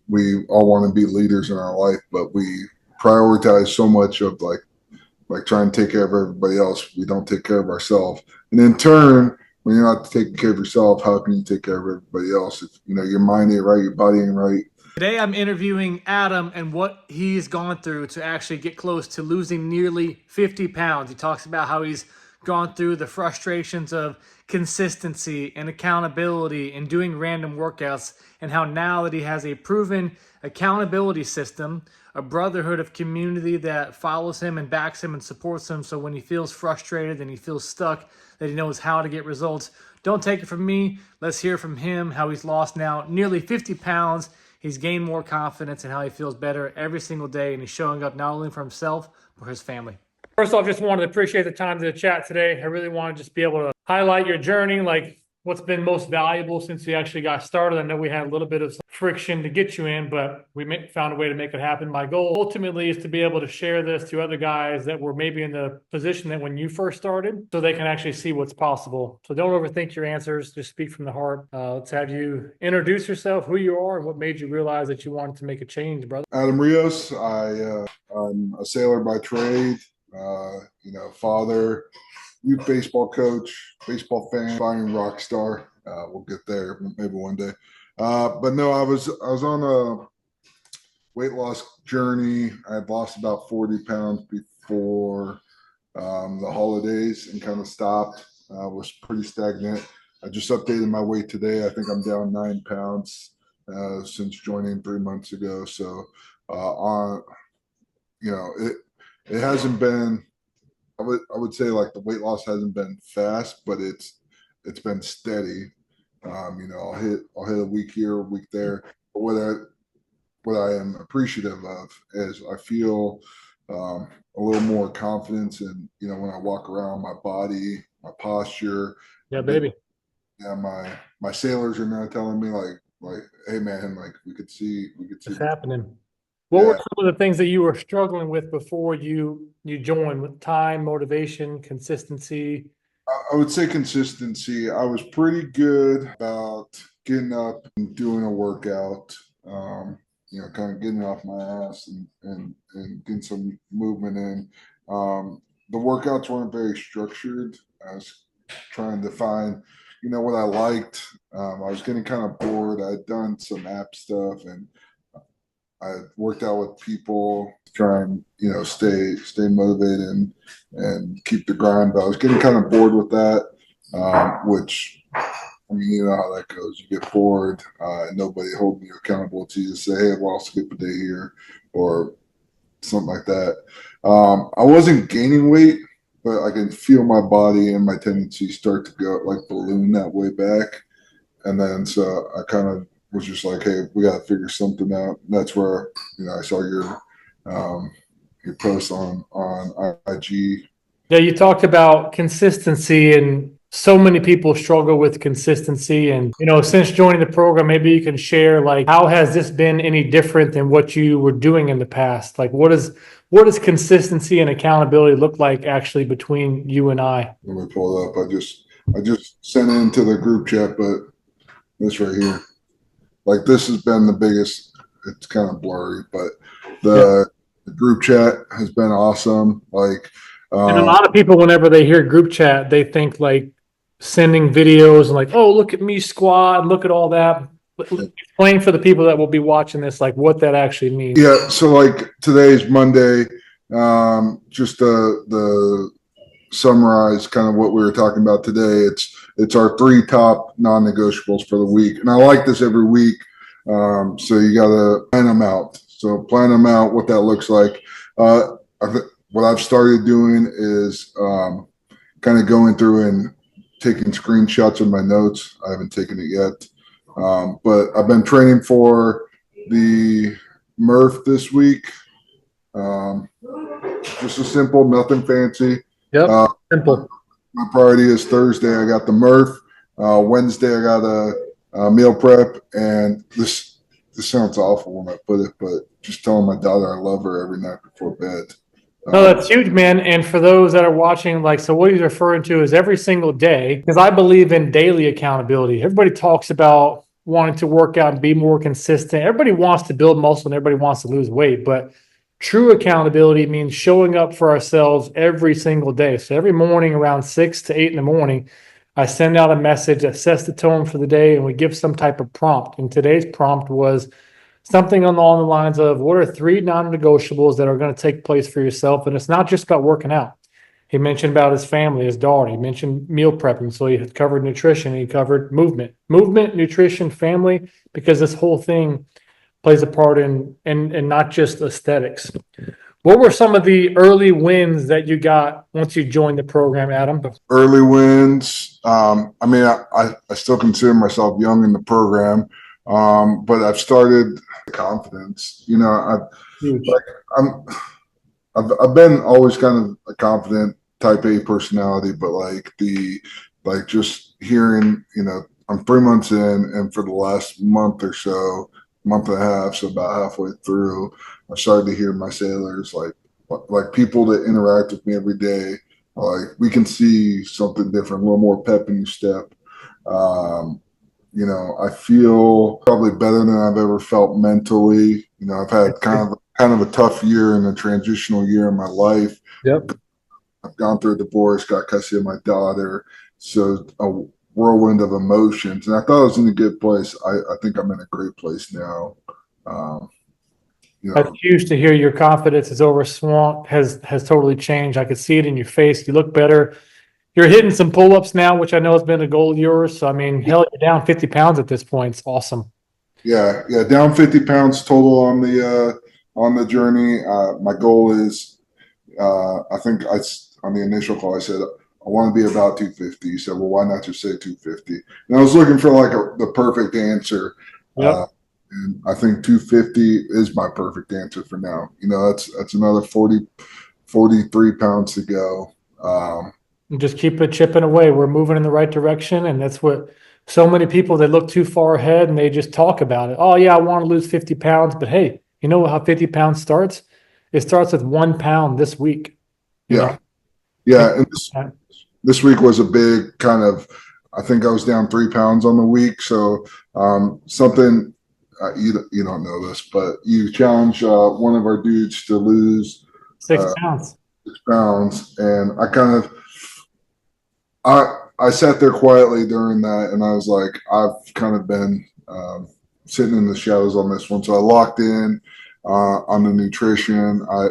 We all want to be leaders in our life, but we prioritize so much of like trying to take care of everybody else. We don't take care of ourselves. And in turn, when you're not taking care of yourself, how can you take care of everybody else? If your mind ain't right, your body ain't right. Today I'm interviewing Adam and what he's gone through to actually get close to losing nearly 50 pounds. He talks about how he's gone through the frustrations of consistency and accountability and doing random workouts, and how now that he has a proven accountability system, a brotherhood of community that follows him and backs him and supports him, so when he feels frustrated and he feels stuck, that he knows how to get results. Don't take it from me. Let's hear from him how he's lost now nearly 50 pounds. He's gained more confidence and how he feels better every single day, and he's showing up not only for himself, but for his family. First off, just wanted to appreciate the time to chat today. I really want to just be able to highlight your journey, like what's been most valuable since you actually got started. I know we had a little bit of friction to get you in, but we found a way to make it happen. My goal ultimately is to be able to share this to other guys that were maybe in the position that when you first started, so they can actually see what's possible. So don't overthink your answers, just speak from the heart. Let's have you introduce yourself, who you are, and what made you realize that you wanted to make a change, brother. Adam Rios. I'm a sailor by trade. Father, youth baseball coach, baseball fan, aspiring rock star. We'll get there maybe one day. But no, I was on a weight loss journey. I had lost about 40 pounds before the holidays and kind of stopped. Was pretty stagnant. I just updated my weight today. I think I'm down 9 pounds since joining 3 months ago. So it hasn't been. I would say like the weight loss hasn't been fast, but it's been steady. I'll hit a week here, a week there. But what I am appreciative of is I feel a little more confidence in when I walk around, my body, my posture. Yeah, baby. Yeah, my sailors are now telling me like, hey man, like we could see It's happening. What were some of the things that you were struggling with before you joined, with time, motivation, consistency? I would say consistency. I was pretty good about getting up and doing a workout, kind of getting off my ass and getting some movement in. The workouts weren't very structured. I was trying to find, what I liked. I was getting kind of bored. I'd done some app stuff and I worked out with people to try and stay motivated and keep the grind. But I was getting kind of bored with that, which I mean you know how that goes. You get bored, and nobody holding you accountable to you to say, "Hey, well, I'll skip a day here," or something like that. I wasn't gaining weight, but I can feel my body and my tendencies start to go like balloon that way back, and then so I kind of was just like, hey, we got to figure something out. And that's where I saw your post on IG. Yeah, you talked about consistency, and so many people struggle with consistency. And since joining the program, maybe you can share like how has this been any different than what you were doing in the past? Like what does consistency and accountability look like actually between you and I? Let me pull it up. I just sent it into the group chat, but this right here. Like this has been the biggest. It's kind of blurry, but the group chat has been awesome. Like, and a lot of people, whenever they hear group chat, they think like sending videos and like, oh, look at me squat, look at all that. Explain for the people that will be watching this, like what that actually means. Yeah. So like today's Monday. Just the summarize kind of what we were talking about today. It's our 3 top non-negotiables for the week, and I like this every week. So you got to plan them out. So plan them out, what that looks like. What I've started doing is kind of going through and taking screenshots of my notes. I haven't taken it yet, but I've been training for the Murph this week. Just a simple, nothing fancy. Yep, simple. My priority is Thursday. I got the Murph. Wednesday, I got a meal prep. And this sounds awful when I put it, but just telling my daughter I love her every night before bed. No, that's huge, man. And for those that are watching, like, so what he's referring to is every single day, because I believe in daily accountability. Everybody talks about wanting to work out and be more consistent. Everybody wants to build muscle and everybody wants to lose weight, but true accountability means showing up for ourselves every single day. So every morning around 6 to 8 in the morning, I send out a message that sets the tone for the day and we give some type of prompt. And today's prompt was something along the lines of what are three non-negotiables that are going to take place for yourself? And it's not just about working out. He mentioned about his family, his daughter. He mentioned meal prepping. So he had covered nutrition. He covered movement, nutrition, family, because this whole thing plays a part in not just aesthetics. What were some of the early wins that you got once you joined the program, Adam? Early wins. I mean, I still consider myself young in the program, but I've started confidence. You know, Huge. like I'm I've been always kind of a confident type A personality, but like just hearing, you know, I'm 3 months in, and for the last month or so, month and a half, so about halfway through, I started to hear my sailors like people that interact with me every day. Like we can see something different, a little more pep in your step. Um, you know, I feel probably better than I've ever felt mentally. You know, I've had kind of a tough year and a transitional year in my life. Yep. I've gone through a divorce, got custody of my daughter, so a whirlwind of emotions. And I thought I was in a good place. I think I'm in a great place now. Um, you That's know, huge to hear. Your confidence is over swamp has totally changed. I could see it in your face. You look better. You're hitting some pull-ups now, which I know has been a goal of yours. So I mean, hell, you're down 50 pounds at this point. It's awesome. yeah, down 50 pounds total on the journey. My goal is, I think on the initial call, I said, I want to be about 250. He said, well, why not just say 250? And I was looking for like the perfect answer. Yep. And I think 250 is my perfect answer for now. You know, that's another 43 pounds to go. And just keep it chipping away. We're moving in the right direction. And that's what so many people, they look too far ahead and they just talk about it. Oh, yeah, I want to lose 50 pounds. But hey, you know how 50 pounds starts? It starts with 1 pound this week, you know? Yeah, yeah. And this week was a big kind of, I think I was down 3 pounds on the week. So something, you don't know this, but you challenged one of our dudes to lose Six uh, pounds. 6 pounds. And I sat there quietly during that, and I was like, I've kind of been sitting in the shadows on this one. So I locked in on the nutrition. I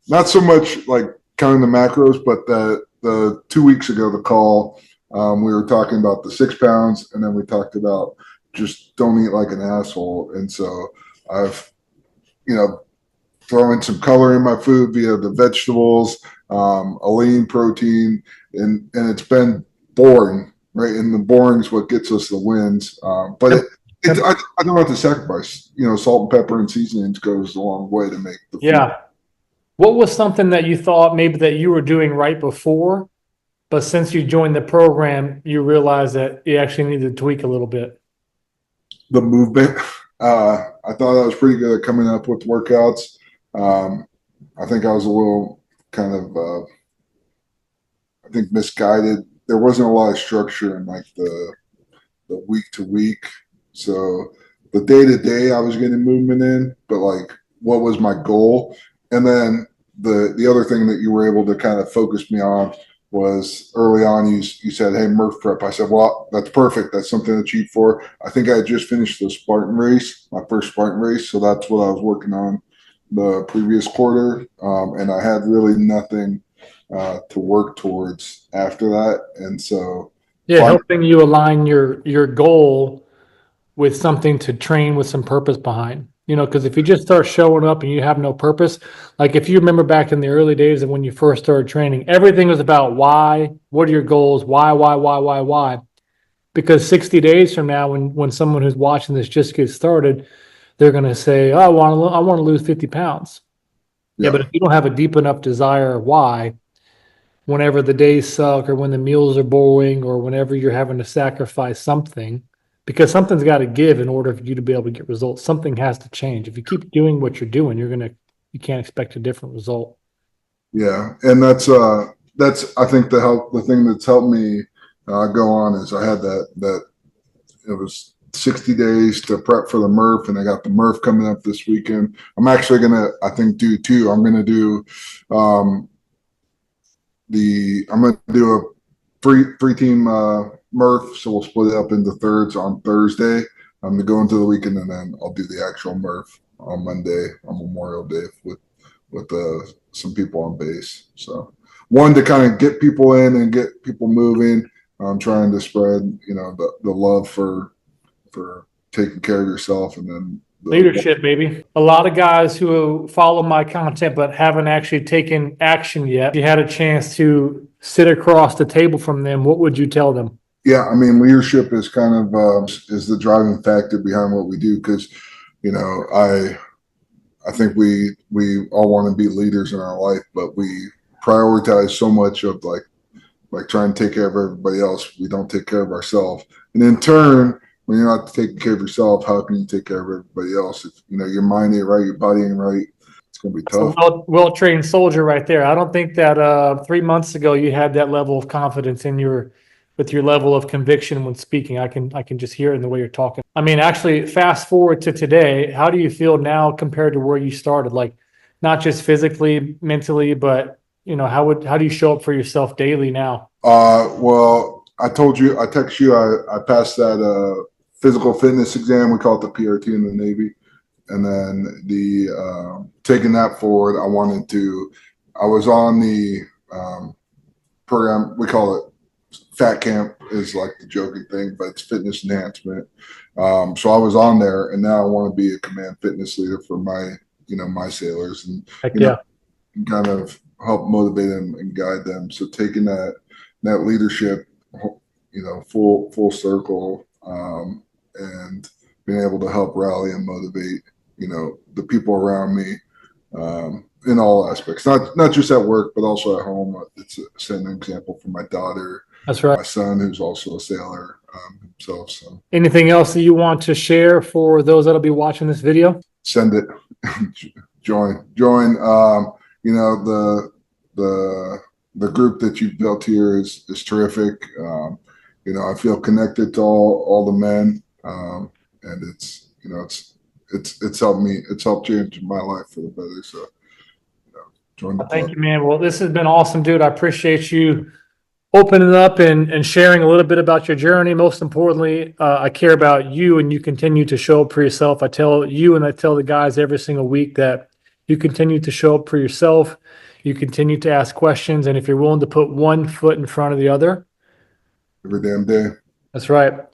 not so much like counting the macros, but the 2 weeks ago the call, we were talking about the 6 pounds, and then we talked about just don't eat like an asshole. And so I've you know throwing some color in my food via the vegetables, a lean protein, and it's been boring, right? And the boring is what gets us the wins. But I don't have to sacrifice. You know, salt and pepper and seasonings goes a long way to make the food. Yeah. What was something that you thought maybe that you were doing right before, but since you joined the program, you realized that you actually needed to tweak a little bit? The movement. I thought I was pretty good at coming up with workouts. Um, I think I was a little kind of, I think misguided. There wasn't a lot of structure in like the week to week. So the day to day, I was getting movement in, but like, what was my goal? And then the other thing that you were able to kind of focus me on was early on. You said, "Hey, Murph prep." I said, "Well, that's perfect. That's something to cheat for." I think I had just finished the Spartan race, my first Spartan race, so that's what I was working on the previous quarter, and I had really nothing to work towards after that, and so Yeah, helping you align your goal with something to train with some purpose behind. You know, because if you just start showing up and you have no purpose, like if you remember back in the early days of when you first started training, everything was about why, what are your goals, why? Because 60 days from now, when someone who's watching this just gets started, they're going to say, oh, I want to lose 50 pounds. Yeah, yeah, but if you don't have a deep enough desire why, whenever the days suck or when the meals are boring or whenever you're having to sacrifice something, because something's got to give in order for you to be able to get results. Something has to change. If you keep doing what you're doing, you can't expect a different result. yeah, and that's I think the thing that's helped me go on is I had that it was 60 days to prep for the Murph, and I got the Murph coming up this weekend. I'm actually gonna, I think, do two. I'm gonna do um, I'm gonna do a three team Murph, so we'll split it up into thirds on Thursday. I'm gonna go into the weekend, and then I'll do the actual Murph on Monday on Memorial Day with some people on base. So one to kind of get people in and get people moving. I'm trying to spread, the love for taking care of yourself, and then Leadership, baby. A lot of guys who follow my content but haven't actually taken action yet. If you had a chance to sit across the table from them, what would you tell them? Yeah, I mean, leadership is kind of is the driving factor behind what we do, because I think we all want to be leaders in our life, but we prioritize so much of like trying to take care of everybody else. We don't take care of ourselves, and in turn, when you're not taking care of yourself, how can you take care of everybody else? If your mind ain't right, your body ain't right, it's gonna be It's a tough. well-trained soldier right there. I don't think that 3 months ago you had that level of confidence in with your level of conviction when speaking. I can just hear it in the way you're talking. I mean, actually, fast forward to today. How do you feel now compared to where you started? Like, not just physically, mentally, but how do you show up for yourself daily now? Well, I told you, I text you, I passed that physical fitness exam. We call it the PRT in the Navy. And then the taking that forward, I was on the program. We call it Fat Camp, is like the joking thing, but it's fitness enhancement. So I was on there, and now I want to be a command fitness leader for my sailors, and Heck you know yeah. kind of help motivate them and guide them. So taking that leadership, full circle, and being able to help rally and motivate, the people around me, in all aspects, not just at work, but also at home. It's setting an example for my daughter, That's right. my son, who's also a sailor himself. So Anything else that you want to share for those that'll be watching this video? send it, join. The the group that you've built here is terrific. I feel connected to all the men, and it's helped me. It's helped change my life for the better. So join the Thank club. you, man. Well, this has been awesome, dude. I appreciate you opening up and sharing a little bit about your journey. Most importantly, I care about you and you continue to show up for yourself. I tell you and I tell the guys every single week that you continue to show up for yourself. You continue to ask questions. And if you're willing to put one foot in front of the other, Every damn day. that's right.